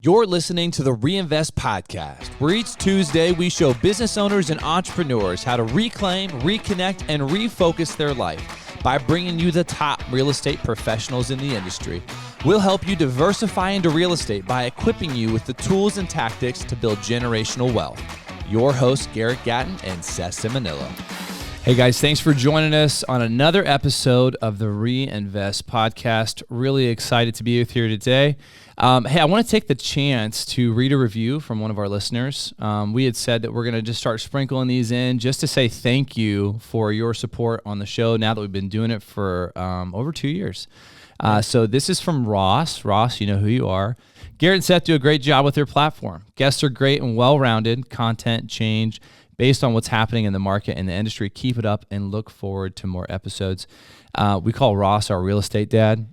You're listening to the Reinvest Podcast, where each Tuesday we show business owners and entrepreneurs how to reclaim, reconnect, and refocus their life by bringing you the top real estate professionals in the industry. We'll help you diversify into real estate by equipping you with the tools and tactics to build generational wealth. Your hosts, Garrett Gatton and Seth Ciminillo. Hey guys, thanks for joining us on another episode of the Reinvest Podcast. Really excited to be with you here today. Hey, I want to take the chance to read a review from one of our listeners. We had said that we're going to just start sprinkling these in just to say thank you for your support on the show now that we've been doing it for over 2 years. So this is from Ross. Ross, you know who you are. Garrett and Seth do a great job with their platform. Guests are great and well-rounded. Content change based on what's happening in the market and the industry. Keep it up and look forward to more episodes. We call Ross our real estate dad.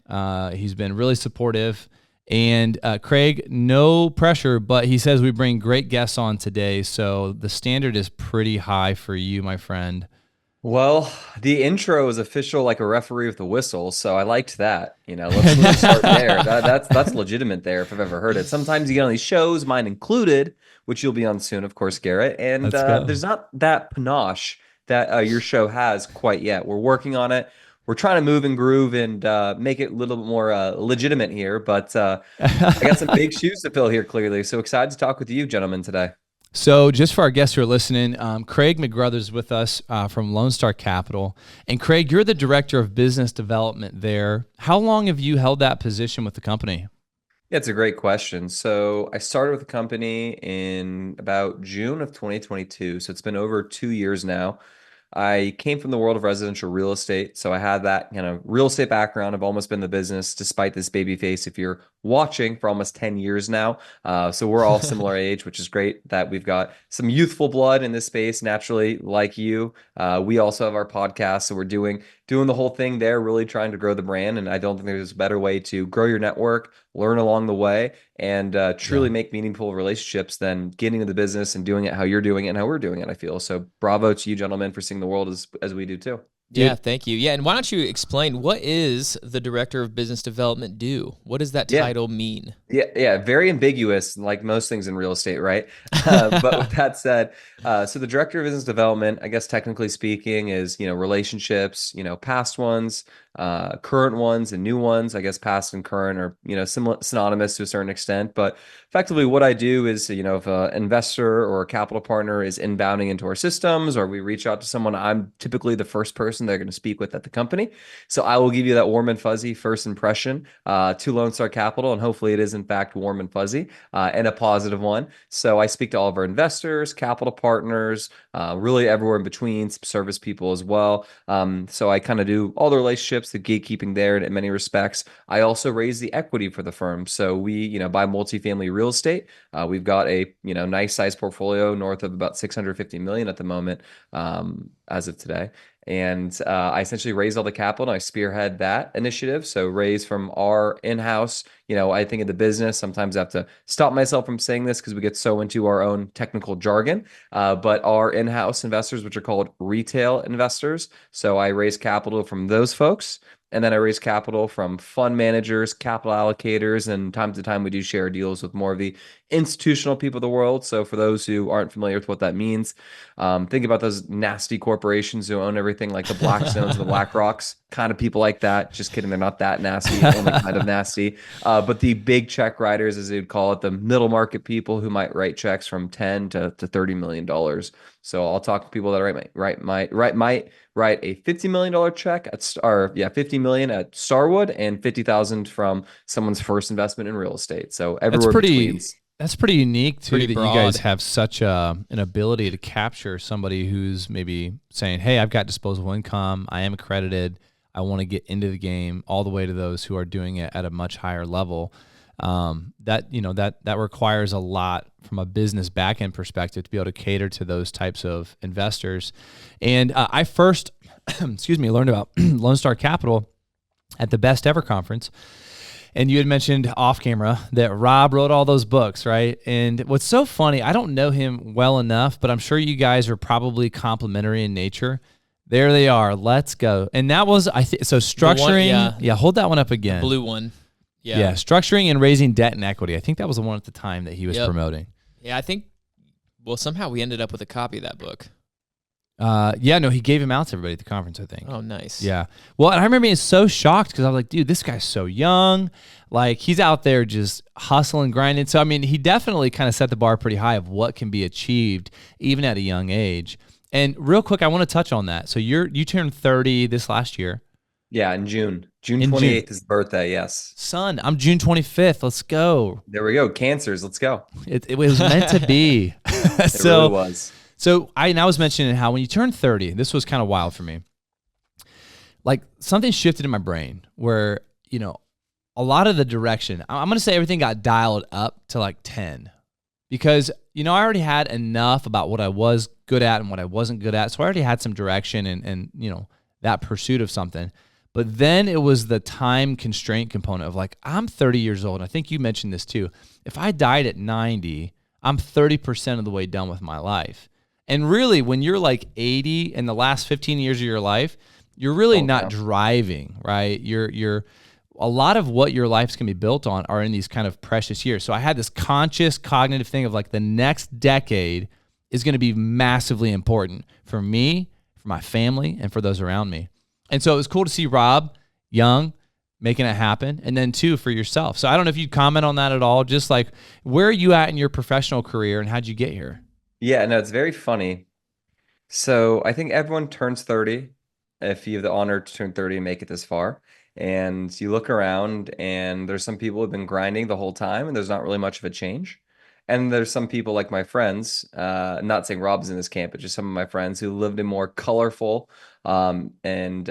He's been really supportive. And Craig, no pressure, but he says we bring great guests on today. So the standard is pretty high for you, my friend. Well, the intro is official like a referee with a whistle, so I liked that. Let's start there. That's legitimate there if I've ever heard it. Sometimes you get on these shows, mine included, which you'll be on soon, of course, Garrett. And there's not that panache that your show has quite yet. We're working on it. We're trying to move and groove and make it a little bit more legitimate here, but I got some big shoes to fill here, clearly. So excited to talk with you, gentlemen, today. So just for our guests who are listening, Craig McGrouthers is with us from Lone Star Capital. And Craig, you're the Director of Business Development there. How long have you held that position with the company? Yeah, it's a great question. So I started with the company in about June of 2022. So it's been over 2 years now. I came from the world of residential real estate, so I had that real estate background. I've almost been in the business, despite this baby face, if you're watching, for almost 10 years now. So we're all similar age, which is great that we've got some youthful blood in this space, naturally, like you. We also have our podcast, so we're doing the whole thing there, really trying to grow the brand. And I don't think there's a better way to grow your network, learn along the way, and truly make meaningful relationships than getting into the business and doing it how you're doing it and how we're doing it, I feel. So bravo to you, gentlemen, for seeing the world as we do too. Yeah, thank you. Yeah, and why don't you explain, what is the Director of Business Development do? What does that title mean? Yeah, very ambiguous, like most things in real estate, right? But with that said, so the Director of Business Development, I guess technically speaking, is relationships, past ones, current ones, and new ones. I guess past and current are synonymous to a certain extent. But effectively, what I do is if an investor or a capital partner is inbounding into our systems, or we reach out to someone, I'm typically the first person they're going to speak with at the company. So I will give you that warm and fuzzy first impression to Lone Star Capital, and hopefully it is in fact warm and fuzzy and a positive one. So I speak to all of our investors, capital partners, really everywhere in between, some service people as well. So I kind of do all the relationships, the gatekeeping there in many respects. I also raise the equity for the firm. So we buy multifamily real estate. We've got a nice size portfolio north of about 650 million at the moment as of today. And I essentially raise all the capital and I spearhead that initiative. So raise from our in-house, I think of the business. Sometimes I have to stop myself from saying this because we get so into our own technical jargon, but our in-house investors, which are called retail investors. So I raise capital from those folks. And then I raise capital from fund managers, capital allocators, and time to time we do share deals with more of the institutional people of the world. So for those who aren't familiar with what that means, think about those nasty corporations who own everything, like the Blackstones and the BlackRocks, kind of people like that. Just kidding, they're not that nasty, only kind of nasty. But the big check writers, as they'd call it, the middle market people who might write checks from $10 to $30 million. So I'll talk to people that might write a $50 million check at $50 million at Starwood and $50,000 from someone's first investment in real estate. So everywhere between. That's pretty unique too, pretty that broad. You guys have such an ability to capture somebody who's maybe saying, hey, I've got disposable income, I am accredited, I want to get into the game, all the way to those who are doing it at a much higher level. That requires a lot from a business back-end perspective to be able to cater to those types of investors. And I first, learned about Lone Star Capital at the Best Ever conference. And you had mentioned off camera that Rob wrote all those books, right? And what's so funny, I don't know him well enough, but I'm sure you guys are probably complementary in nature. There they are. Let's go. And that was, so structuring. One, hold that one up again. The blue one. Yeah, structuring and raising debt and equity. I think that was the one at the time that he was promoting. Yeah, I think, well, somehow we ended up with a copy of that book. He gave him out to everybody at the conference, I think. Oh, nice. Yeah. Well, and I remember being so shocked because I was like, dude, this guy's so young. Like, he's out there just hustling, grinding. So, I mean, he definitely kind of set the bar pretty high of what can be achieved even at a young age. And real quick, I want to touch on that. So you turned 30 this last year. Yeah, in June. June 28th is birthday, yes. Son, I'm June 25th. Let's go. There we go. Cancers, let's go. It was meant to be. It really was. So I was mentioning how when you turn 30, this was kind of wild for me. Like something shifted in my brain where, a lot of the direction, I'm going to say everything got dialed up to like 10 because, I already had enough about what I was good at and what I wasn't good at. So I already had some direction and that pursuit of something. But then it was the time constraint component of like, I'm 30 years old. I think you mentioned this too. If I died at 90, I'm 30% of the way done with my life. And really, when you're like 80 in the last 15 years of your life, you're really not driving, right? You're a lot of what your life's gonna be built on are in these kind of precious years. So I had this conscious cognitive thing of like the next decade is gonna be massively important for me, for my family, and for those around me. And so it was cool to see Rob young, making it happen. And then too, for yourself. So I don't know if you'd comment on that at all. Just like, where are you at in your professional career and how'd you get here? Yeah, no, it's very funny. So I think everyone turns 30 if you have the honor to turn 30 and make it this far. And you look around and there's some people who have been grinding the whole time and there's not really much of a change. And there's some people like my friends, not saying Rob's in this camp, but just some of my friends who lived a more colorful and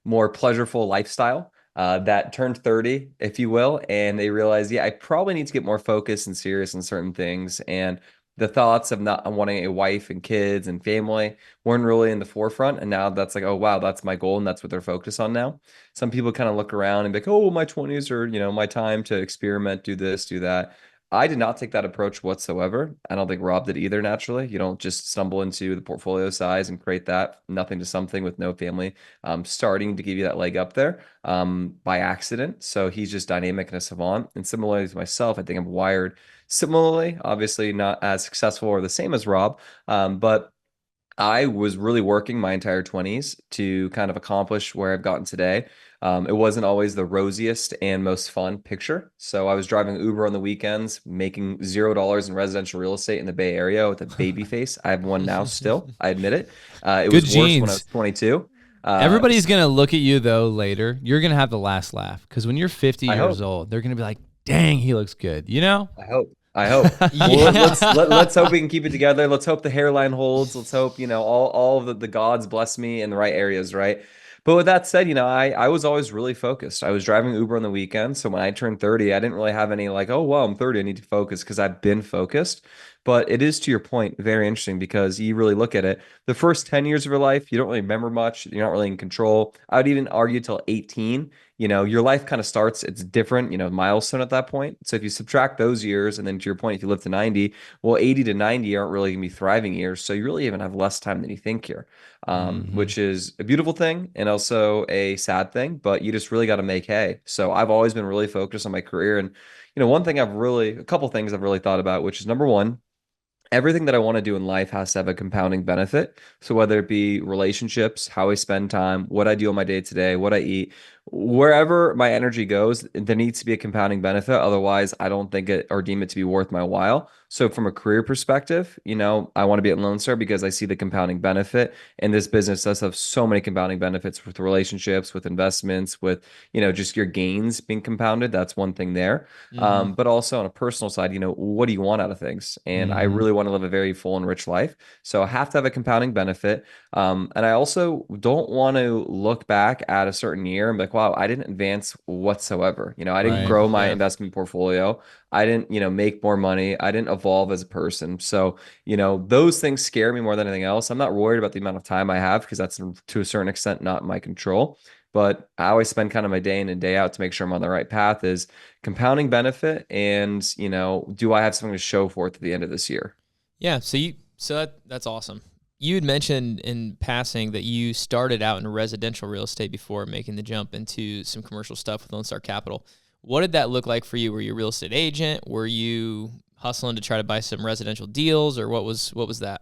more pleasureful lifestyle that turned 30, if you will. And they realized, I probably need to get more focused and serious on certain things. And the thoughts of not wanting a wife and kids and family weren't really in the forefront. And now that's like, oh, wow, that's my goal. And that's what they're focused on now. Some people kind of look around and be like, oh, my 20s are, my time to experiment, do this, do that. I did not take that approach whatsoever. I don't think Rob did either, naturally. You don't just stumble into the portfolio size and create that nothing to something with no family starting to give you that leg up there by accident. So he's just dynamic and a savant. And similarly to myself, I think I'm wired similarly, obviously not as successful or the same as Rob, but I was really working my entire 20s to kind of accomplish where I've gotten today. It wasn't always the rosiest and most fun picture. So I was driving Uber on the weekends, making $0 in residential real estate in the Bay Area with a baby face. I have one now still, I admit it. It Good was genes. worse when I was 22. Everybody's going to look at you, though, later. You're going to have the last laugh because when you're 50 years old, they're going to be like, dang, he looks good, I hope. Well, let's hope we can keep it together. Let's hope the hairline holds. Let's hope, all of the gods bless me in the right areas, right? But with that said, I was always really focused. I was driving Uber on the weekend. So when I turned 30, I didn't really have any like, oh, well, I'm 30, I need to focus because I've been focused. But it is, to your point, very interesting because you really look at it. The first 10 years of your life, you don't really remember much. You're not really in control. I would even argue till 18. Your life kind of starts, it's different, milestone at that point. So if you subtract those years, and then to your point, if you live to 90, well, 80 to 90 aren't really gonna be thriving years. So you really even have less time than you think here, which is a beautiful thing and also a sad thing, but you just really got to make hay. So I've always been really focused on my career. And, a couple things I've really thought about, which is number one, everything that I want to do in life has to have a compounding benefit. So whether it be relationships, how I spend time, what I do on my day to day, what I eat, wherever my energy goes, there needs to be a compounding benefit. Otherwise, I don't think it or deem it to be worth my while. So from a career perspective, I want to be at Lone Star because I see the compounding benefit. And this business does have so many compounding benefits with relationships, with investments, with, just your gains being compounded. That's one thing there. But also on a personal side, what do you want out of things? And I really want to live a very full and rich life. So I have to have a compounding benefit. And I also don't want to look back at a certain year and be like, wow, I didn't advance whatsoever. I didn't grow my investment portfolio. I didn't, make more money. I didn't evolve as a person. So, those things scare me more than anything else. I'm not worried about the amount of time I have because that's to a certain extent not in my control. But I always spend kind of my day in and day out to make sure I'm on the right path is compounding benefit. And, do I have something to show for it at the end of this year? Yeah. So that's awesome. You had mentioned in passing that you started out in residential real estate before making the jump into some commercial stuff with Lone Star Capital. What did that look like for you? Were you a real estate agent? Were you hustling to try to buy some residential deals, or what was that?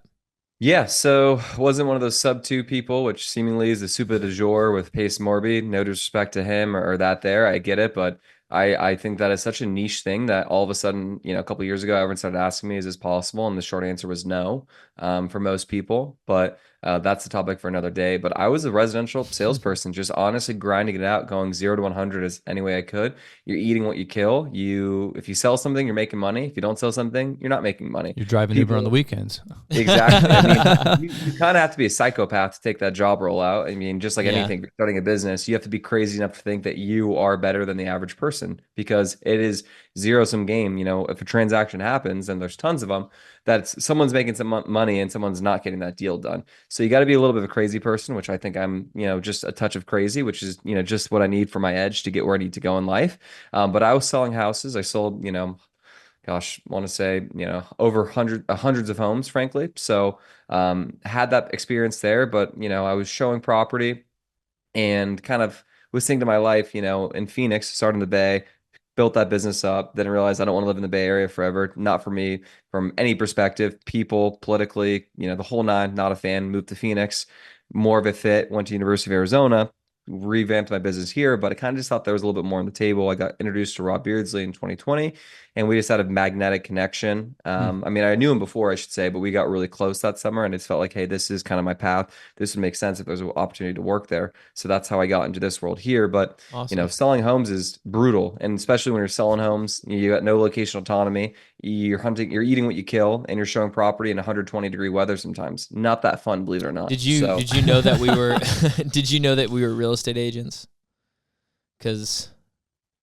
Yeah, so wasn't one of those sub two people, which seemingly is the super du jour with Pace Morby. No disrespect to him or that there. I get it, but I think that is such a niche thing that all of a sudden, a couple years ago, everyone started asking me, is this possible? And the short answer was no, for most people. But that's the topic for another day. But I was a residential salesperson, just honestly grinding it out, going 0 to 100 as any way I could. You're eating what you kill. If you sell something, you're making money. If you don't sell something, you're not making money. You're driving Uber on the weekends. Exactly. I mean, you kind of have to be a psychopath to take that job role out. I mean, just like Yeah. anything, you're starting a business, you have to be crazy enough to think that you are better than the average person because it is zero-sum game. If a transaction happens and there's tons of them, that's someone's making some money and someone's not getting that deal done. So you got to be a little bit of a crazy person, which I think I'm, just a touch of crazy, which is, just what I need for my edge to get where I need to go in life. But I was selling houses. I sold, gosh, I want to say, over hundreds of homes, frankly. So had that experience there, but I was showing property and kind of was thinking to my life, in Phoenix, started in the Bay, built that business up, then realized I don't want to live in the Bay Area forever. Not for me from any perspective, people, politically, the whole nine, not a fan, moved to Phoenix, more of a fit, went to University of Arizona, revamped my business here, but I kind of just thought there was a little bit more on the table. I got introduced to Rob Beardsley in 2020, and we just had a magnetic connection. I mean, I knew him before, I should say, but we got really close that summer, and it felt like, hey, this is kind of my path. This would make sense if there's an opportunity to work there. So that's how I got into this world here. But Awesome. selling homes is brutal, and especially when you're selling homes, you got no location autonomy. You're hunting, you're eating what you kill, and you're showing property in 120-degree weather sometimes. Not that fun, believe it or not. Did you So, did you know that we were did you know that we were real estate agents? Because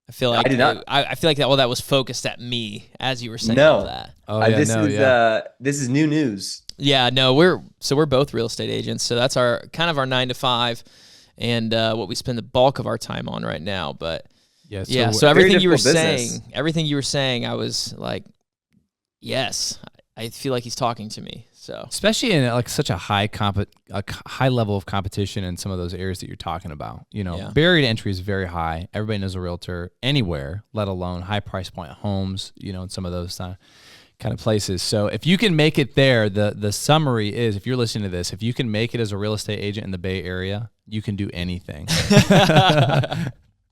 I feel like I did not. I feel like that all that was focused at me as you were saying all No. that. Oh yeah, This is new news. Yeah, no, we're both real estate agents, so that's our kind of our 9 to 5, and what we spend the bulk of our time on right now. But yeah. so everything you were difficult business. saying, I was like, yes, I feel like he's talking to me. So especially in like such a high level of competition in some of those areas that you're talking about. Yeah. Barrier to entry is very high. Everybody knows a realtor anywhere, let alone high price point homes, in some of those kind of places. So if you can make it there, the summary is, if you're listening to this, if you can make it as a real estate agent in the Bay Area, you can do anything.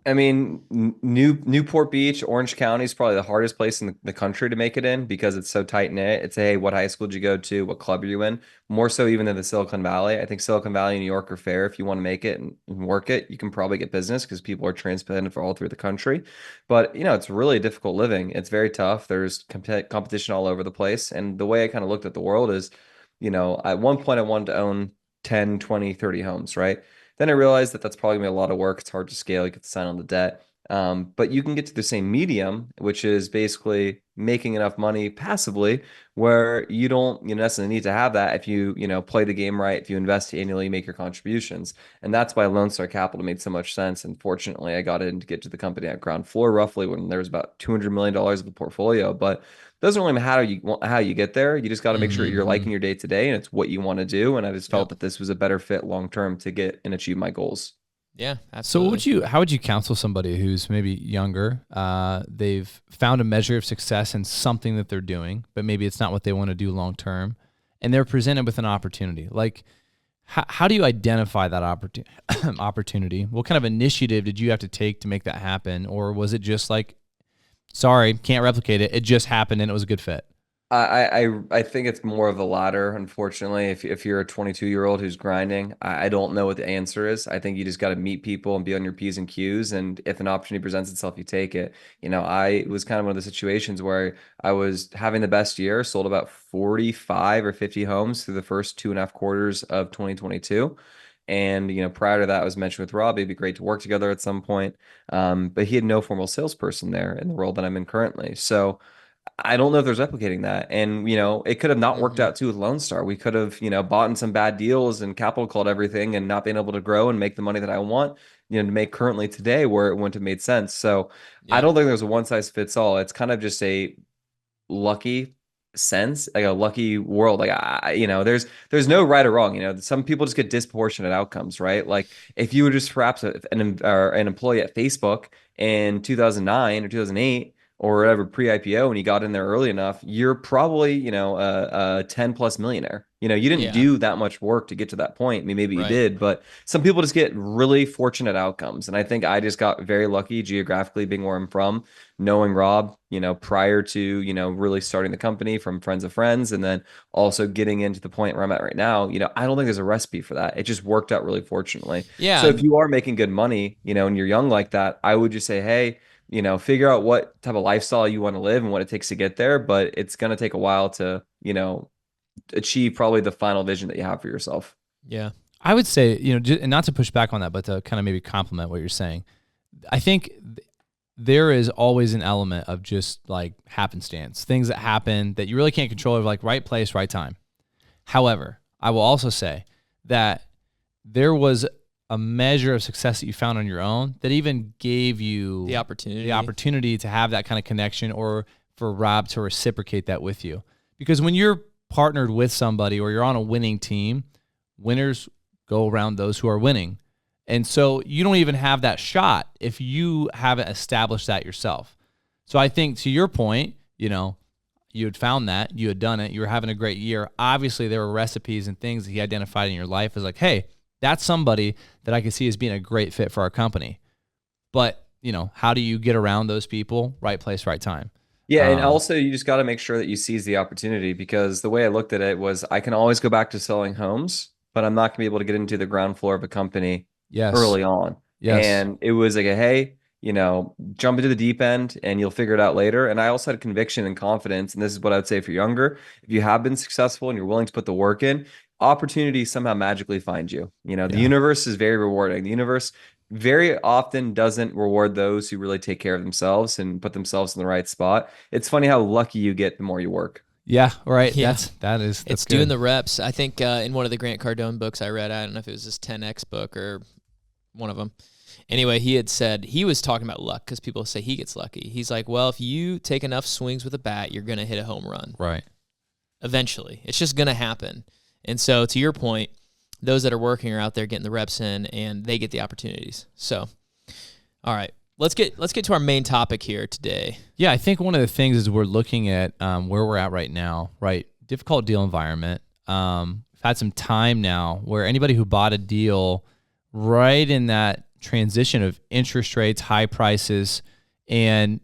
I mean, Newport Beach, Orange County is probably the hardest place in the country to make it in because it's so tight knit. It's, hey, what high school did you go to? What club are you in? More so even than the Silicon Valley. I think Silicon Valley and New York are fair. If you want to make it and work it, you can probably get business because people are transplanted for all through the country. But, it's really difficult living. It's very tough. There's competition all over the place. And the way I kind of looked at the world is, at one point I wanted to own 10, 20, 30 homes, right? Then I realized that that's probably gonna be a lot of work. It's hard to scale. You get to sign on the debt. But you can get to the same medium, which is basically making enough money passively where you don't necessarily need to have that if you play the game right, if you invest annually, make your contributions. And that's why Lone Star Capital made so much sense. And fortunately, I got in to get to the company at ground floor roughly when there was about $200 million of the portfolio. But it doesn't really matter how you get there. You just got to make sure you're liking your day to day and it's what you want to do. And I just felt that this was a better fit long term to get and achieve my goals. yeah, absolutely. So how would you counsel somebody who's maybe younger? They've found a measure of success in something that they're doing, but maybe it's not what they want to do long term, and they're presented with an opportunity. Like, how do you identify that opportunity? What kind of initiative did you have to take to make that happen, or was it just like, sorry, can't replicate it. It just happened and it was a good fit? I think it's more of the latter, unfortunately. If you're a 22-year-old who's grinding, I don't know what the answer is. I think you just got to meet people and be on your P's and Q's. And if an opportunity presents itself, you take it. I was kind of one of the situations where I was having the best year, sold about 45 or 50 homes through the first 2.5 quarters of 2022. And, prior to that, I was mentioned with Rob, it'd be great to work together at some point. But he had no formal salesperson there in the role that I'm in currently. So I don't know if there's replicating that. And, it could have not worked out too with Lone Star. We could have, bought in some bad deals and capital called everything and not been able to grow and make the money that I want, to make currently today where it wouldn't have made sense. So I don't think there's a one size fits all. It's kind of just a lucky sense, like a lucky world. Like there's no right or wrong. Some people just get disproportionate outcomes, right? Like if you were just perhaps an employee at Facebook in 2009 or 2008 or whatever pre-IPO, and you got in there early enough, you're probably a 10 plus millionaire. You didn't Yeah. do that much work to get to that point. I mean, maybe you Right. did, but some people just get really fortunate outcomes. And I think I just got very lucky geographically being where I'm from, knowing Rob, prior to, really starting the company from friends of friends, and then also getting into the point where I'm at right now. I don't think there's a recipe for that. It just worked out really fortunately. Yeah. So if you are making good money, and you're young like that, I would just say, hey, figure out what type of lifestyle you want to live and what it takes to get there. But it's going to take a while to, achieve probably the final vision that you have for yourself. Yeah. I would say, and not to push back on that, but to kind of maybe complement what you're saying. I think there is always an element of just like happenstance, things that happen that you really can't control, of like right place, right time. However, I will also say that there was a measure of success that you found on your own that even gave you The opportunity to have that kind of connection, or for Rob to reciprocate that with you. Because when you're partnered with somebody or you're on a winning team, winners go around those who are winning. And so you don't even have that shot if you haven't established that yourself. So I think, to your point, you had found that, you had done it, you were having a great year. Obviously, there were recipes and things that he identified in your life as like, hey, that's somebody that I can see as being a great fit for our company. But, how do you get around those people? Right place, right time. Yeah, and also you just got to make sure that you seize the opportunity, because the way I looked at it was I can always go back to selling homes, but I'm not going to be able to get into the ground floor of a company Yes. early on. Yes. And it was like hey, jump into the deep end and you'll figure it out later. And I also had conviction and confidence. And this is what I would say for younger. If you have been successful and you're willing to put the work in, opportunity somehow magically finds you. The Yeah. universe is very rewarding. The universe very often doesn't reward those who really take care of themselves and put themselves in the right spot. It's funny how lucky you get the more you work. Yeah. Right. Yeah. That's It's good. doing the reps. I think in one of the Grant Cardone books I read, I don't know if it was this 10X book or one of them. Anyway, he had said, he was talking about luck because people say he gets lucky. He's like, well, if you take enough swings with a bat, you're going to hit a home run. Right. Eventually. It's just going to happen. And so, to your point, those that are working are out there getting the reps in, and they get the opportunities. So, all right, let's get to our main topic here today. Yeah, I think one of the things is we're looking at where we're at right now, right? Difficult deal environment. We've had some time now where anybody who bought a deal right in that transition of interest rates, high prices, and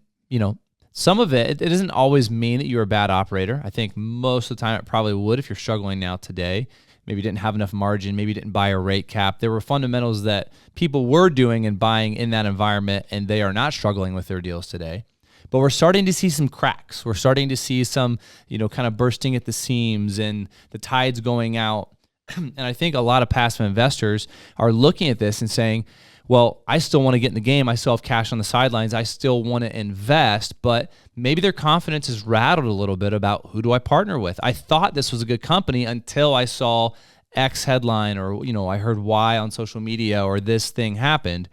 some of it doesn't always mean that you're a bad operator. I think most of the time it probably would if you're struggling now today. Maybe you didn't have enough margin. Maybe you didn't buy a rate cap. There were fundamentals that people were doing and buying in that environment, and they are not struggling with their deals today. But we're starting to see some cracks. We're starting to see some, kind of bursting at the seams and the tides going out. And I think a lot of passive investors are looking at this and saying, well, I still want to get in the game. I still have cash on the sidelines. I still want to invest, but maybe their confidence is rattled a little bit about who do I partner with. I thought this was a good company until I saw X headline, or, I heard Y on social media, or this thing happened.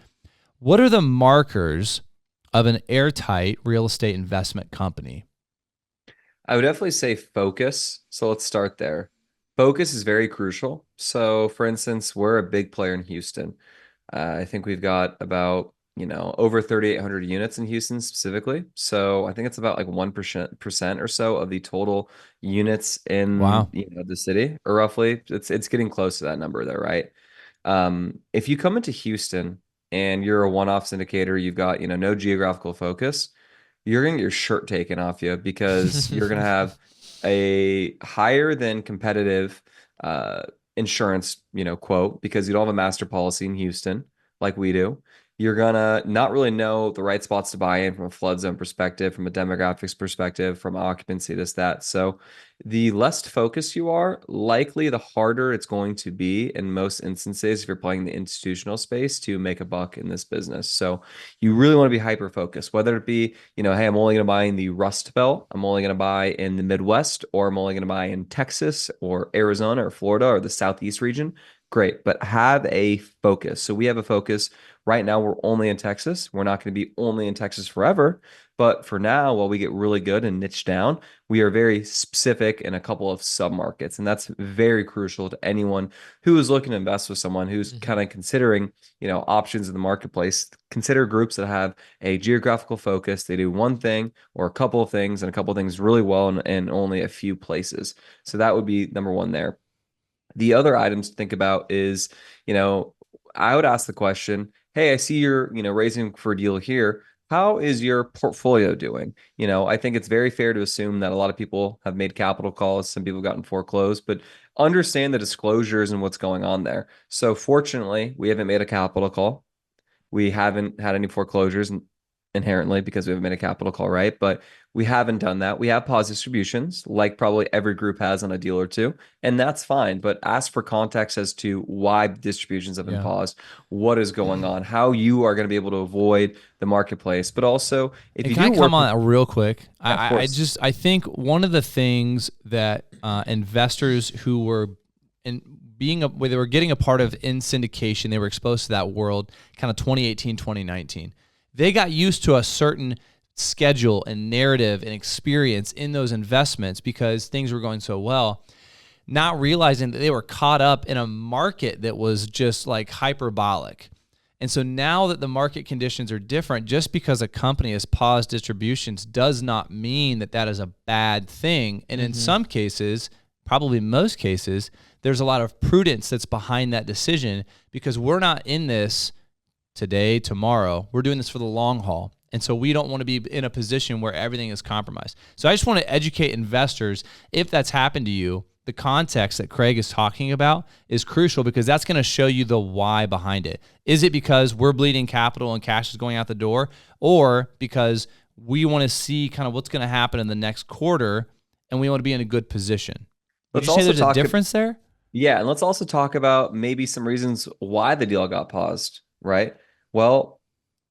What are the markers of an airtight real estate investment company? I would definitely say focus. So let's start there. Focus is very crucial. So, for instance, we're a big player in Houston. I think we've got about, over 3,800 units in Houston specifically. So I think it's about like 1% or so of the total units in, Wow. the city, or roughly. It's getting close to that number there, right? If you come into Houston and you're a one-off syndicator, you've got, no geographical focus, you're gonna get your shirt taken off you, because you're gonna have a higher than competitive insurance, quote, because you don't have a master policy in Houston like we do. You're gonna not really know the right spots to buy in from a flood zone perspective, from a demographics perspective, from occupancy, this, that. So the less focused you are, likely the harder it's going to be in most instances if you're playing the institutional space to make a buck in this business. So you really want to be hyper focused, whether it be, hey, I'm only going to buy in the Rust Belt, I'm only going to buy in the Midwest, or I'm only going to buy in Texas or Arizona or Florida or the Southeast region. Great, but have a focus. So we have a focus right now. We're only in Texas. We're not going to be only in Texas forever, But for now, while we get really good and niche down, we are very specific in a couple of sub-markets. And that's very crucial to anyone who is looking to invest with someone who's kind of considering, options in the marketplace. Consider groups that have a geographical focus. They do one thing or a couple of things and a couple of things really well in only a few places. So that would be number one there. The other items to think about is, I would ask the question, hey, I see you're, raising for a deal here. How is your portfolio doing? I think it's very fair to assume that a lot of people have made capital calls. Some people have gotten foreclosed, but understand the disclosures and what's going on there. So fortunately, we haven't made a capital call. We haven't had any foreclosures inherently because we haven't made a capital call, right? But we haven't done that. We have paused distributions, like probably every group has on a deal or two, and that's fine. But ask for context as to why distributions have been paused, what is going on, how you are going to be able to avoid the marketplace. But also, if you can I do come on that real quick? I I think one of the things that investors who were where they were getting a part of in syndication, they were exposed to that world kind of 2018, 2019. They got used to a certain schedule and narrative and experience in those investments because things were going so well, not realizing that they were caught up in a market that was just like hyperbolic. And so now that the market conditions are different, just because a company has paused distributions does not mean that that is a bad thing. And in some cases, probably most cases, there's a lot of prudence that's behind that decision because we're not in this today, tomorrow. We're doing this for the long haul. And so we don't want to be in a position where everything is compromised. So I just want to educate investors, if that's happened to you, the context that Craig is talking about is crucial because that's going to show you the why behind it. Is it because we're bleeding capital and cash is going out the door, or because we want to see kind of what's going to happen in the next quarter and we want to be in a good position? Would you say there's a difference there? Yeah, and let's also talk about maybe some reasons why the deal got paused, right? Well,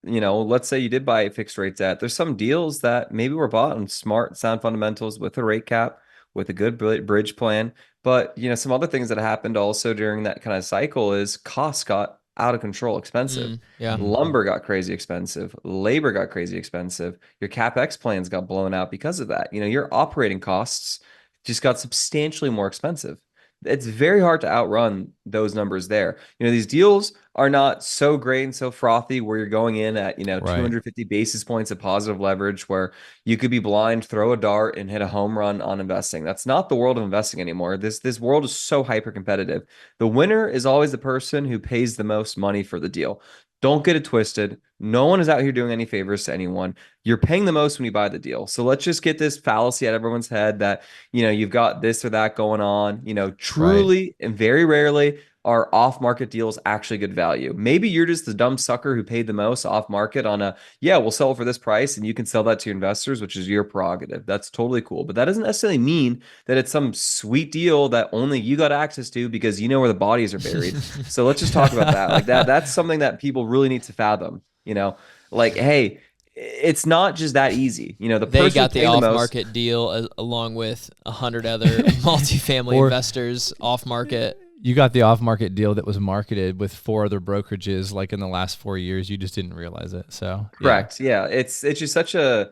let's say you did buy a fixed rate debt. There's some deals that maybe were bought on smart, sound fundamentals with a rate cap, with a good bridge plan. But, some other things that happened also during that kind of cycle is costs got out of control, expensive. Lumber got crazy expensive. Labor got crazy expensive. Your CapEx plans got blown out because of that. Your operating costs just got substantially more expensive. It's very hard to outrun those numbers there. These deals are not so great and so frothy where you're going in at, 250 basis points of positive leverage where you could be blind, throw a dart and hit a home run on investing. That's not the world of investing anymore. This world is so hyper competitive. The winner is always the person who pays the most money for the deal. Don't get it twisted. No one is out here doing any favors to anyone. You're paying the most when you buy the deal. So let's just get this fallacy out of everyone's head that, you've got this or that going on. Truly and very rarely are off-market deals actually good value. Maybe you're just the dumb sucker who paid the most off-market on we'll sell it for this price and you can sell that to your investors, which is your prerogative. That's totally cool. But that doesn't necessarily mean that it's some sweet deal that only you got access to because you know where the bodies are buried. So let's just talk about that. Like that's something that people really need to fathom, hey, it's not just that easy. They got the off-market deal along with 100 other multifamily investors off-market. You got the off-market deal that was marketed with 4 other brokerages like in the last 4 years. You just didn't realize it. So correct. Yeah. It's just such a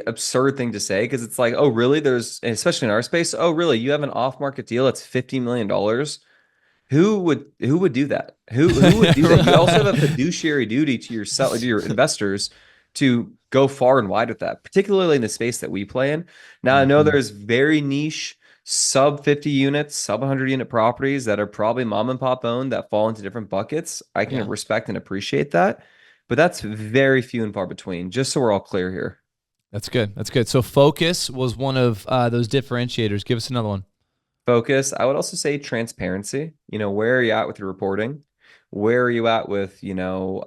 absurd thing to say because it's like, oh, really? There's, especially in our space, oh, really? You have an off-market deal that's $50 million. Who would do that? Who would do that? You also have a fiduciary duty to your investors to go far and wide with that, particularly in the space that we play in. Now, I know there's very niche sub 50 units, sub 100 unit properties that are probably mom and pop owned that fall into different buckets. I can respect and appreciate that, but that's very few and far between, just so we're all clear here. That's good. That's good. So focus was one of those differentiators. Give us another one. Focus. I would also say transparency. Where are you at with your reporting? Where are you at with, your,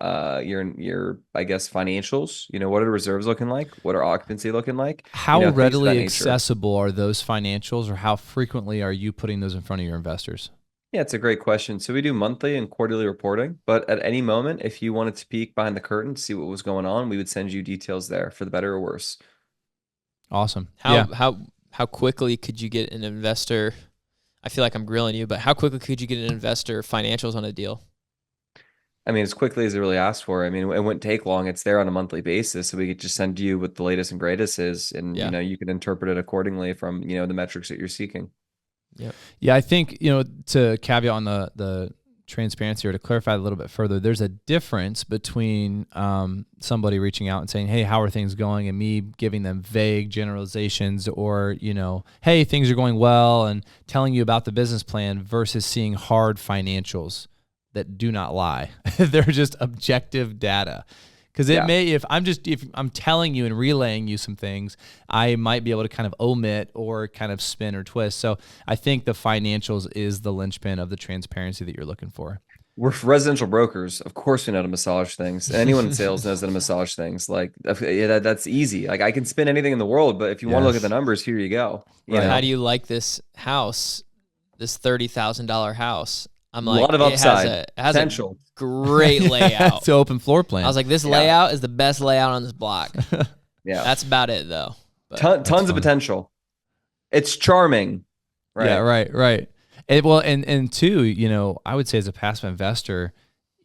I guess, financials? What are the reserves looking like? What are occupancy looking like? How readily accessible are those financials, or how frequently are you putting those in front of your investors? Yeah, it's a great question. So we do monthly and quarterly reporting, but at any moment, if you wanted to peek behind the curtain to see what was going on, we would send you details there for the better or worse. Awesome. How quickly could you get an investor? I feel like I'm grilling you, but how quickly could you get an investor financials on a deal? I mean, as quickly as they really asked for. I mean, it wouldn't take long. It's there on a monthly basis, so we could just send you what the latest and greatest is, and Yeah. you can interpret it accordingly from the metrics that you're seeking. Yep. Yeah, I think, to caveat on the transparency, or to clarify a little bit further, there's a difference between somebody reaching out and saying, hey, how are things going? And me giving them vague generalizations, or, hey, things are going well, and telling you about the business plan, versus seeing hard financials that do not lie. They're just objective data. Because if I'm telling you and relaying you some things, I might be able to kind of omit or kind of spin or twist. So I think the financials is the linchpin of the transparency that you're looking for. We're residential brokers. Of course, we know how to massage things. Anyone in sales knows how to massage things. Like, that's easy. Like, I can spin anything in the world, but if you want to look at the numbers, here you go. Right. How do you like this house, this $30,000 house? I'm like, a lot of upside, it has potential. A great layout. It's an open floor plan. I was like, this layout is the best layout on this block. Yeah. That's about it, though. Tons of potential. It's charming. Right. Yeah, right. And two, I would say as a passive investor,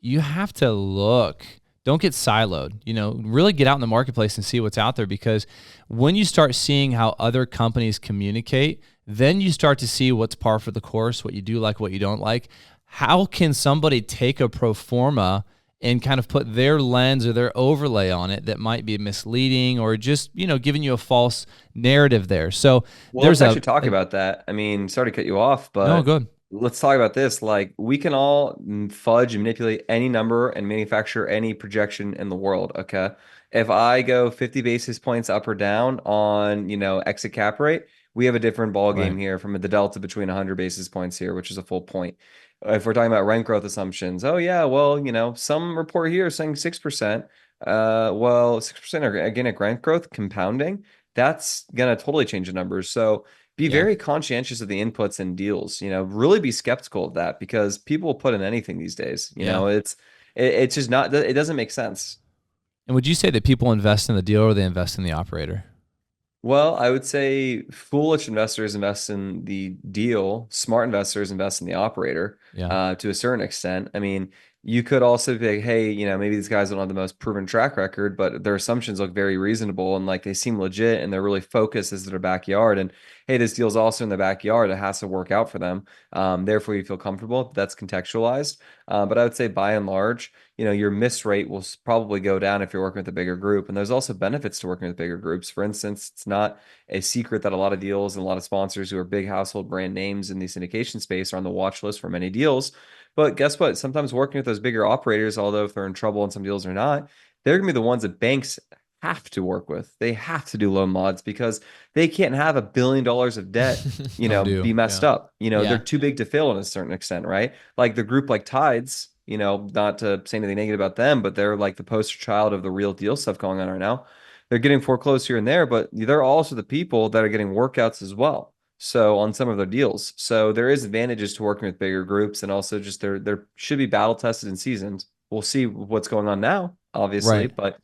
you have to look. Don't get siloed. Really get out in the marketplace and see what's out there, because when you start seeing how other companies communicate, then you start to see what's par for the course, what you do like, what you don't like. How can somebody take a pro forma and kind of put their lens or their overlay on it that might be misleading, or just, giving you a false narrative there? So let's actually talk about that. I mean, sorry to cut you off, but no, good. Let's talk about this. Like, we can all fudge and manipulate any number and manufacture any projection in the world. Okay. If I go 50 basis points up or down on, exit cap rate, we have a different ball game here from the delta between 100 basis points here, which is a full point. If we're talking about rent growth assumptions, oh yeah, well, some report here is saying 6%. Well, 6% organic rent growth compounding, that's gonna totally change the numbers. So be very conscientious of the inputs and deals. Really be skeptical of that, because people will put in anything these days. It's just not. It doesn't make sense. And would you say that people invest in the deal, or they invest in the operator? Well, I would say foolish investors invest in the deal. Smart investors invest in the operator, to a certain extent. I mean, you could also be like, hey, maybe these guys don't have the most proven track record, but their assumptions look very reasonable, and like they seem legit, and they're really focused as their backyard. And hey, this deal's also in the backyard. It has to work out for them. Therefore, you feel comfortable. That's contextualized. But I would say by and large, your miss rate will probably go down if you're working with a bigger group. And there's also benefits to working with bigger groups. For instance, it's not a secret that a lot of deals and a lot of sponsors who are big household brand names in the syndication space are on the watch list for many deals. But guess what? Sometimes working with those bigger operators, although if they're in trouble and some deals are not, they're going to be the ones that banks have to work with. They have to do loan mods, because they can't have $1 billion of debt, be messed up. They're too big to fail in a certain extent, right? Like the group like Tides, not to say anything negative about them, but they're like the poster child of the real deal stuff going on right now. They're getting foreclosed here and there, but they're also the people that are getting workouts as well. So on some of their deals. So there is advantages to working with bigger groups, and also just there should be battle tested and seasoned. We'll see what's going on now, obviously, but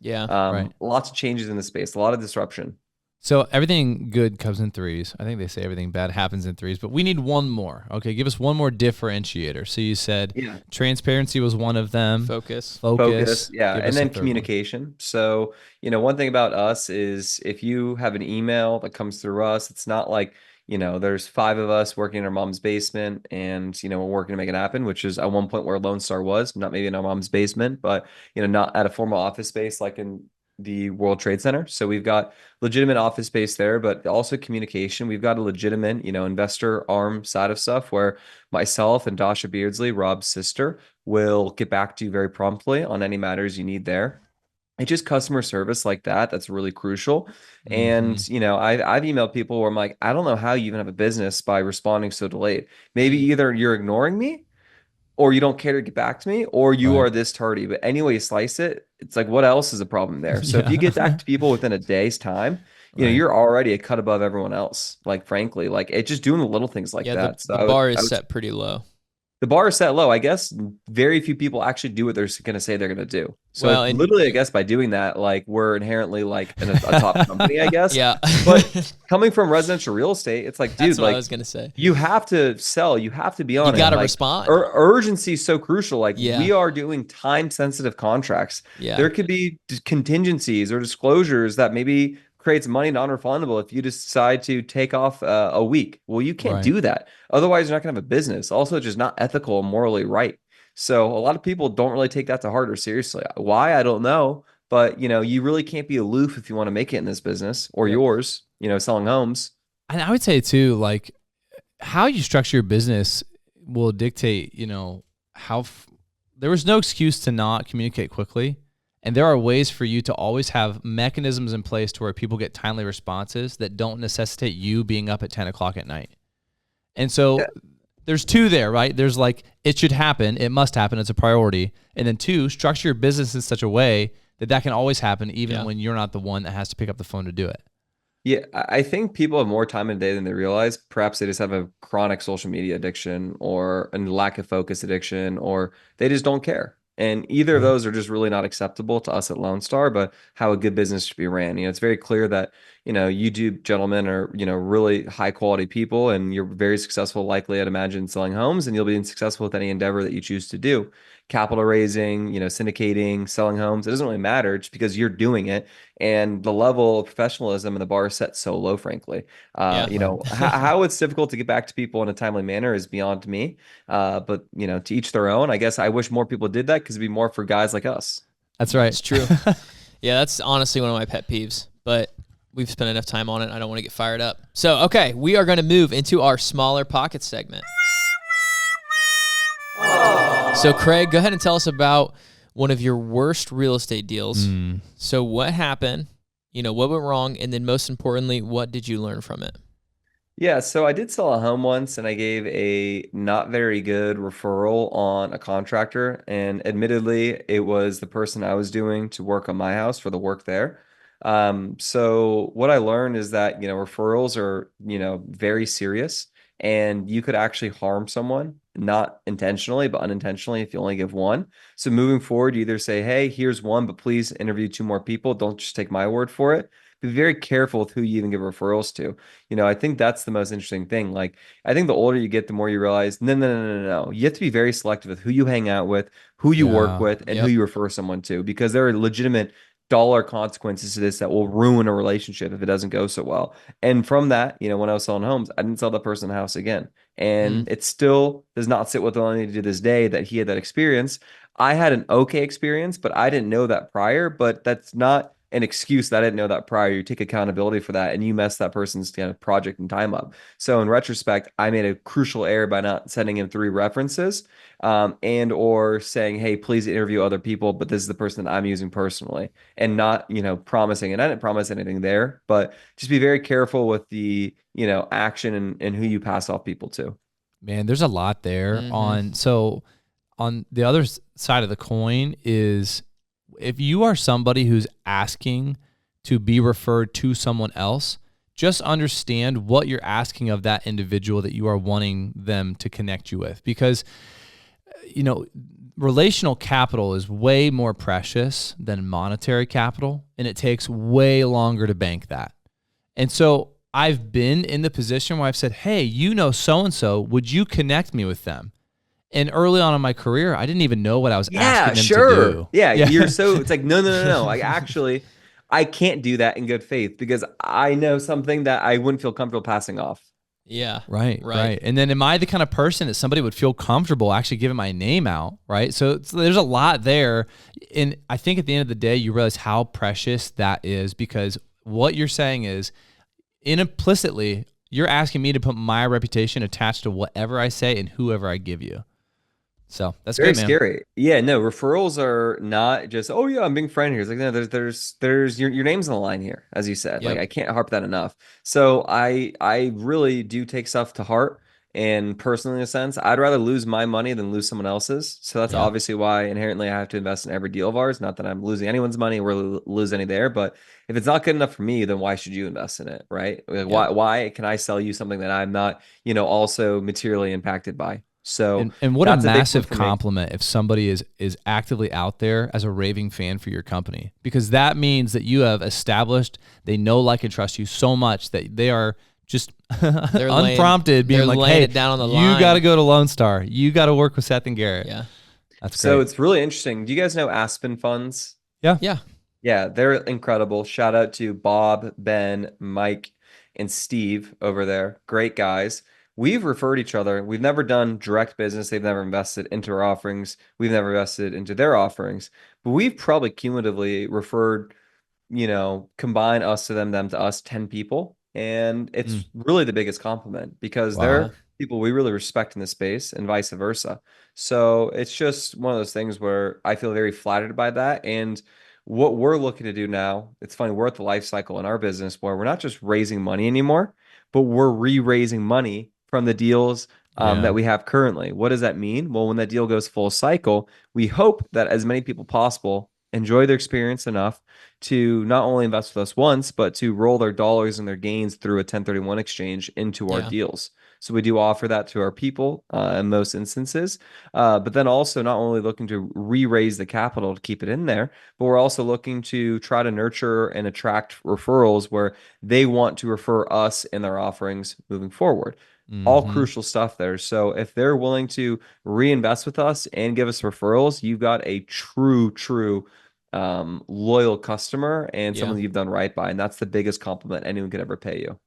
lots of changes in the space, a lot of disruption. So everything good comes in threes. I think they say everything bad happens in threes, but we need one more. Okay, give us one more differentiator. So you said transparency was one of them. Focus. Yeah, and then communication. So, one thing about us is if you have an email that comes through us, it's not like, there's 5 of us working in our mom's basement, and, we're working to make it happen, which is at one point where Lone Star was, not maybe in our mom's basement, but, not at a formal office space like in the World Trade Center. So we've got legitimate office space there, but also communication. We've got a legitimate, investor arm side of stuff where myself and Dasha Beardsley, Rob's sister, will get back to you very promptly on any matters you need there. It's just customer service like that. That's really crucial. And, I've emailed people where I'm like, I don't know how you even have a business by responding so delayed. Maybe either you're ignoring me, or you don't care to get back to me, or you are this tardy. But anyway you slice it, it's like, what else is a problem there? So if you get back to people within a day's time, you're already a cut above everyone else. Like, frankly, like it's just doing the little things like that. The bar is set pretty low. the bar is set low. I guess very few people actually do what they're going to say they're going to do. So Well, and literally, I guess by doing that, like we're inherently like a top company, I guess. yeah, But coming from residential real estate, it's like, dude, that's what I like was gonna say. you have to sell, you have to be You on it. got to Like respond. urgency is so crucial. Like Yeah, we are doing time sensitive contracts. yeah, There could be contingencies or disclosures that maybe creates money non-refundable if you decide to take off a week. Well, you can't Right. do that. Otherwise, you're not going to have a business. Also, it's just not ethical and morally right. So a lot of people don't really take that to heart or seriously. Why? I don't know. But you really can't be aloof if you want to make it in this business or Yep. yours, selling homes. And I would say too, like how you structure your business will dictate, how there was no excuse to not communicate quickly. And there are ways for you to always have mechanisms in place to where people get timely responses that don't necessitate you being up at 10 o'clock at night. And so there's two there, right? There's like, it should happen. It must happen. It's a priority. And then two, structure your business in such a way that that can always happen, even when you're not the one that has to pick up the phone to do it. Yeah, I think people have more time in a day than they realize. Perhaps they just have a chronic social media addiction or a lack of focus addiction, or they just don't care. And either of Right. those are just really not acceptable to us at Lone Star, but how a good business should be ran. It's very clear that, you do gentlemen are, really high quality people and you're very successful, likely, I'd imagine, selling homes, and you'll be successful with any endeavor that you choose to do. Capital raising, syndicating, selling homes, it doesn't really matter just because you're doing it. And the level of professionalism in the bar is set so low, frankly. yeah. How it's difficult to get back to people in a timely manner is beyond me. But to each their own. I guess I wish more people did that because it'd be more for guys like us. That's right. It's true. Yeah, that's honestly one of my pet peeves, but we've spent enough time on it. I don't want to get fired up. So, okay, we are going to move into our smaller pockets segment. So, Craig, go ahead and tell us about one of your worst real estate deals. So, what happened? What went wrong? And then, most importantly, what did you learn from it? Yeah, so I did sell a home once and I gave a not very good referral on a contractor. And admittedly, it was the person I was doing to work on my house for the work there. So what I learned is that, referrals are, very serious and you could actually harm someone, not intentionally, but unintentionally if you only give one. So moving forward, you either say, hey, here's one, but please interview two more people. Don't just take my word for it. Be very careful with who you even give referrals to. I think that's the most interesting thing. Like, I think the older you get, the more you realize, no, no, no, no, no, no. You have to be very selective with who you hang out with, who you work Yeah. with, and who Yep. you refer someone to, because there are legitimate dollar consequences to this that will ruin a relationship if it doesn't go so well. And from that, when I was selling homes, I didn't sell that person a house again. Mm, And it still does not sit with me to this day that he had that experience. I had an okay experience, but I didn't know that prior. But that's not an excuse that I didn't know that prior. You take accountability for that and you mess that person's project and time up. So in retrospect, I made a crucial error by not sending him three references, and or saying, hey, please interview other people, but this is the person that I'm using personally, and not, promising. And I didn't promise anything there, but just be very careful with the, action and who you pass off people to. Man, there's a lot there mhm. on the other side of the coin is if you are somebody who's asking to be referred to someone else, just understand what you're asking of that individual that you are wanting them to connect you with. Because, relational capital is way more precious than monetary capital, and it takes way longer to bank that. And so I've been in the position where I've said, hey, so-and-so, would you connect me with them? And early on in my career, I didn't even know what I was Yeah, asking them to sure. do. Yeah, Yeah. it's like, no, no, no, no. Like, actually, I can't do that in good faith because I know something that I wouldn't feel comfortable passing off. Yeah. Right, Right. right. And then am I the kind of person that somebody would feel comfortable actually giving my name out, right? So there's a lot there. And I think at the end of the day, you realize how precious that is because what you're saying is implicitly, you're asking me to put my reputation attached to whatever I say and whoever I give you. So that's Very good, man. scary. Yeah, no, referrals are not just, oh yeah, I'm being friend here. It's like, no, there's your name's on the line here, as you said. Like Yep. I can't harp that enough. So I really do take stuff to heart and personally in a sense, I'd rather lose my money than lose someone else's. So that's Yeah. obviously why inherently I have to invest in every deal of ours. Not that I'm losing anyone's money or lose any there, but if it's not good enough for me, then why should you invest in it, right? Like Yep. why can I sell you something that I'm not, also materially impacted by? So And what a that's a big one massive for me. compliment if somebody is actively out there as a raving fan for your company, because that means that you have established they know, like, and trust you so much that they are just unprompted being like, laying hey, it down on the you line. got to go to Lone Star. You got to work with Seth and Garrett. Yeah. That's So great. it's really interesting. Do you guys know Aspen Funds? Yeah. Yeah. Yeah, they're incredible. Shout out to Bob, Ben, Mike, and Steve over there. Great guys. We've referred each other. We've never done direct business. They've never invested into our offerings. We've never invested into their offerings. But we've probably cumulatively referred, combine us to them, them to us, 10 people. And it's really the biggest compliment because Wow. they're people we really respect in the space and vice versa. So it's just one of those things where I feel very flattered by that. And what we're looking to do now, it's funny, we're at the life cycle in our business where we're not just raising money anymore, but we're re-raising money from the deals Yeah. that we have currently. What does that mean? Well, when that deal goes full cycle, we hope that as many people possible enjoy their experience enough to not only invest with us once, but to roll their dollars and their gains through a 1031 exchange into our Yeah. deals. So we do offer that to our people in most instances, but then also not only looking to re-raise the capital to keep it in there, but we're also looking to try to nurture and attract referrals where they want to refer us in their offerings moving forward. All crucial stuff there. So if they're willing to reinvest with us and give us referrals, you've got a true loyal customer and Yeah. someone that you've done right by. And that's the biggest compliment anyone could ever pay you.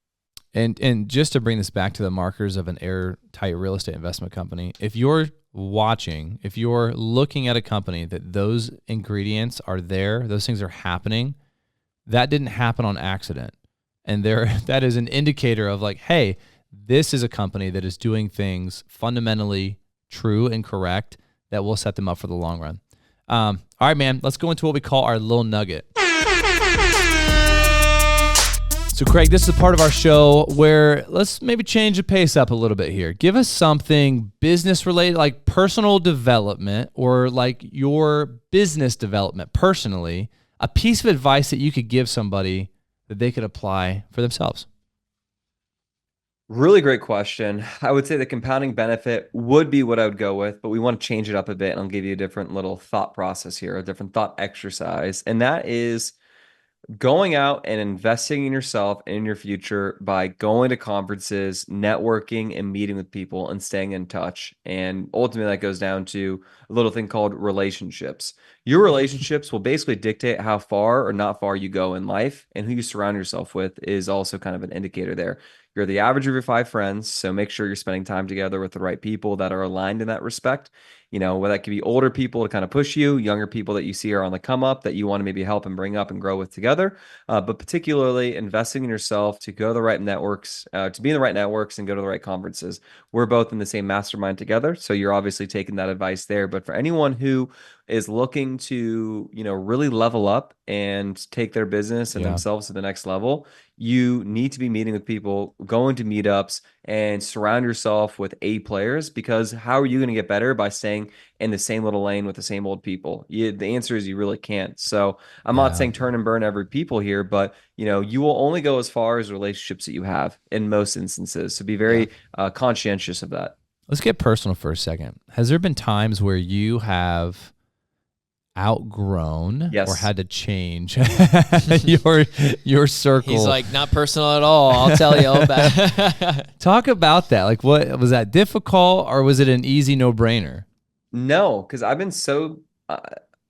And just to bring this back to the markers of an airtight real estate investment company, if you're watching, if you're looking at a company that those ingredients are there, those things are happening, that didn't happen on accident. And that is an indicator of like, hey, this is a company that is doing things fundamentally true and correct that will set them up for the long run. All right, man, let's go into what we call our little nugget. So, Craig, this is a part of our show where let's maybe change the pace up a little bit here. Give us something business related, like personal development or like your business development personally, a piece of advice that you could give somebody that they could apply for themselves. Really great question. I would say the compounding benefit would be what I would go with, but we want to change it up a bit and I'll give you a different little thought process here, a different thought exercise. And that is going out and investing in yourself and in your future by going to conferences, networking, and meeting with people and staying in touch. And ultimately, that goes down to a little thing called relationships. Your relationships will basically dictate how far or not far you go in life, and who you surround yourself with is also kind of an indicator there. You're the average of your 5 friends, so make sure you're spending time together with the right people that are aligned in that respect. Whether that could be older people to kind of push you, younger people that you see are on the come up that you want to maybe help and bring up and grow with together. But particularly investing in yourself to go to the right networks, to be in the right networks and go to the right conferences. We're both in the same mastermind together, so you're obviously taking that advice there. But for anyone who is looking to, really level up and take their business and themselves to the next level, you need to be meeting with people, going to meetups, and surround yourself with A players, because how are you going to get better by staying in the same little lane with the same old people? The answer is you really can't. So I'm not saying turn and burn every people here, but you will only go as far as relationships that you have in most instances. So be very conscientious of that. Let's get personal for a second. Has there been times where you have outgrown or had to change your circle? He's like, not personal at all. I'll tell you all about it. Talk about that. Like, what was that difficult, or was it an easy no-brainer? No, because I've been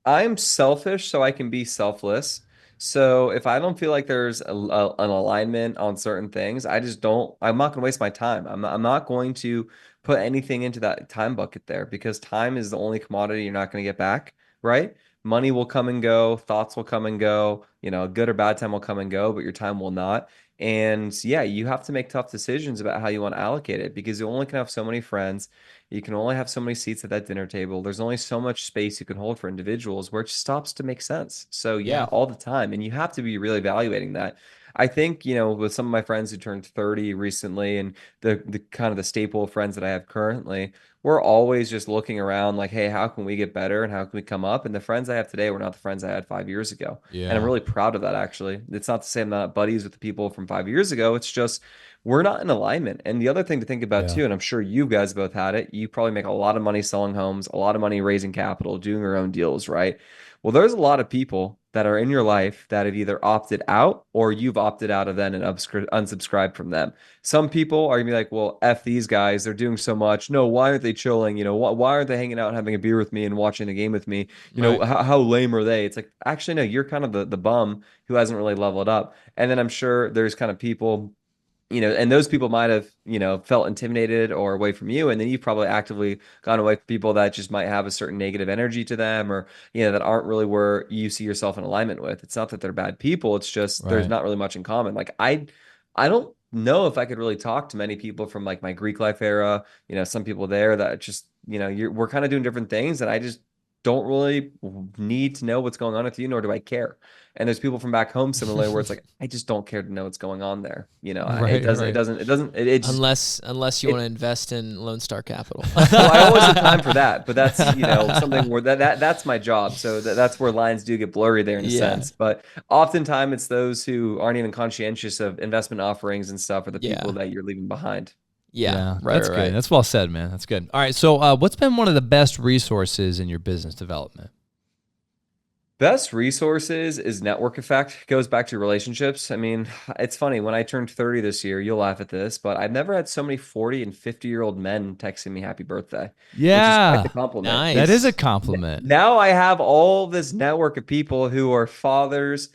I'm selfish, so I can be selfless. So if I don't feel like there's an alignment on certain things, I just don't. I'm not going to waste my time. I'm not going to put anything into that time bucket there, because time is the only commodity you're not going to get back, right? Money will come and go, thoughts will come and go, good or bad time will come and go, but your time will not. And yeah, you have to make tough decisions about how you want to allocate it, because you only can have so many friends. You can only have so many seats at that dinner table. There's only so much space you can hold for individuals where it just stops to make sense. So yeah, all the time. And you have to be really evaluating that. I think, with some of my friends who turned 30 recently and the kind of the staple of friends that I have currently, we're always just looking around like, hey, how can we get better and how can we come up? And the friends I have today were not the friends I had 5 years ago. And I'm really proud of that, actually. It's not to say I'm not buddies with the people from 5 years ago. It's just we're not in alignment. And the other thing to think about too, and I'm sure you guys both had it, you probably make a lot of money selling homes, a lot of money raising capital, doing your own deals, right? Well, there's a lot of people that are in your life that have either opted out or you've opted out of them and unsubscribed from them. Some people are gonna be like, well, F these guys, they're doing so much. No, why aren't they chilling? Why aren't they hanging out and having a beer with me and watching a game with me? How lame are they? It's like, actually, no, you're kind of the bum who hasn't really leveled up. And then I'm sure there's kind of people, and those people might have, felt intimidated or away from you. And then you've probably actively gone away from people that just might have a certain negative energy to them or, that aren't really where you see yourself in alignment with. It's not that they're bad people. It's just there's not really much in common. Like I don't know if I could really talk to many people from like my Greek life era, some people there that just, we're kind of doing different things and I just don't really need to know what's going on with you, nor do I care. And there's people from back home similarly where it's like, I just don't care to know what's going on there. It doesn't. Unless you want to invest in Lone Star Capital. Well, I always have time for that, but that's, something where that's my job. So that's where lines do get blurry there in a sense. But oftentimes it's those who aren't even conscientious of investment offerings and stuff are the people that you're leaving behind. Yeah, that's good. That's well said, man. That's good. All right. So what's been one of the best resources in your business development? Best resources is network effect. Goes back to relationships. I mean, it's funny. When I turned 30 this year, you'll laugh at this, but I've never had so many 40 and 50-year-old men texting me happy birthday. Yeah. Which is quite a compliment. Nice. That is a compliment. Now I have all this network of people who are fathers,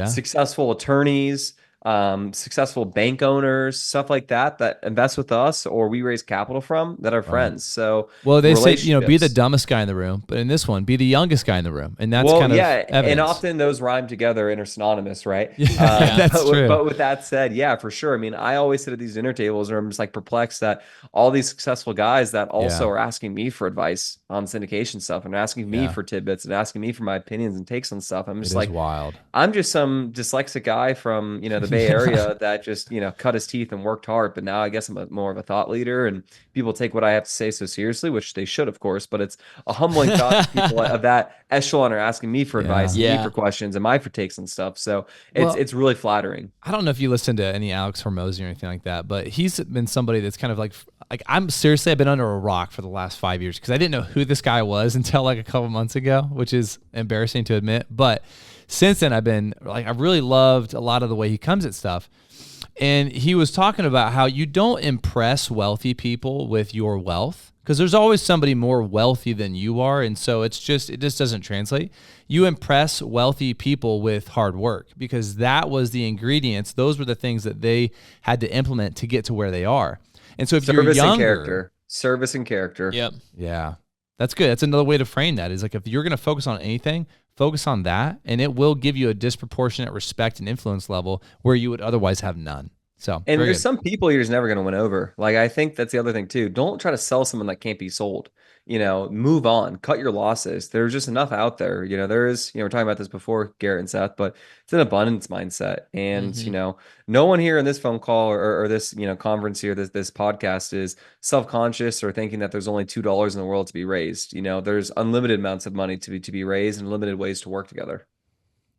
successful attorneys, successful bank owners, stuff like that invest with us or we raise capital from that are friends. So they say, be the dumbest guy in the room, but in this one, be the youngest guy in the room. And that's evidence. And often those rhyme together and are synonymous, right? That's true. But with that said, yeah, for sure. I mean, I always sit at these dinner tables and I'm just like perplexed that all these successful guys that also are asking me for advice on syndication stuff and asking me for tidbits and asking me for my opinions and takes on stuff. I'm just wild. I'm just some dyslexic guy from, the Bay Area that just, cut his teeth and worked hard. But now I guess I'm more of a thought leader and people take what I have to say so seriously, which they should, of course, but it's a humbling thought that people of that echelon are asking me for advice, and me for questions and my for takes and stuff. So it's really flattering. I don't know if you listen to any Alex Hormozy or anything like that, but he's been somebody that's kind of like I've been under a rock for the last 5 years because I didn't know who this guy was until like a couple months ago, which is embarrassing to admit. But since then, I've really loved a lot of the way he comes at stuff. And he was talking about how you don't impress wealthy people with your wealth because there's always somebody more wealthy than you are. And so it just doesn't translate. You impress wealthy people with hard work because that was the ingredients. Those were the things that they had to implement to get to where they are. And so if you're younger, service and character. Yep. Yeah. That's good. That's another way to frame that is like, if you're going to focus on anything, focus on that, and it will give you a disproportionate respect and influence level where you would otherwise have none. So, and there's some people you're just never going to win over. Like, I think that's the other thing too. Don't try to sell someone that can't be sold. Move on, cut your losses. There's just enough out there. There is, we're talking about this before, Garrett and Seth, but it's an abundance mindset. And, no one here in this phone call or this, conference here, this podcast is self-conscious or thinking that there's only $2 in the world to be raised. There's unlimited amounts of money to be raised and limited ways to work together.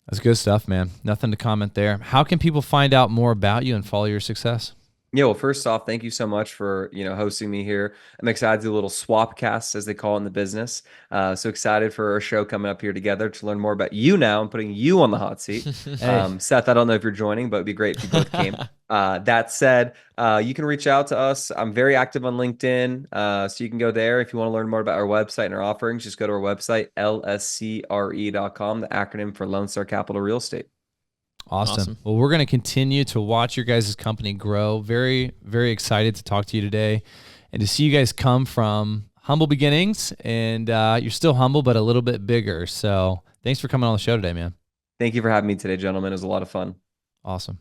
That's good stuff, man. Nothing to comment there. How can people find out more about you and follow your success? Yeah, well, first off, thank you so much for, hosting me here. I'm excited to do a little swap cast, as they call it in the business. So excited for our show coming up here together to learn more about you now and putting you on the hot seat. Seth, I don't know if you're joining, but it'd be great if you both came. That said, you can reach out to us. I'm very active on LinkedIn. So you can go there. If you want to learn more about our website and our offerings, just go to our website, lscre.com, the acronym for Lone Star Capital Real Estate. Awesome. Well, we're going to continue to watch your guys' company grow. Very, very excited to talk to you today and to see you guys come from humble beginnings. And you're still humble, but a little bit bigger. So thanks for coming on the show today, man. Thank you for having me today, gentlemen. It was a lot of fun. Awesome.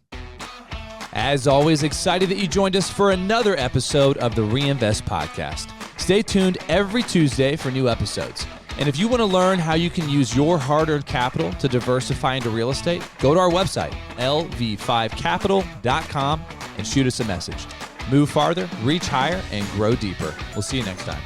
As always, excited that you joined us for another episode of the Reinvest Podcast. Stay tuned every Tuesday for new episodes. And if you want to learn how you can use your hard-earned capital to diversify into real estate, go to our website, lv5capital.com, and shoot us a message. Move farther, reach higher, and grow deeper. We'll see you next time.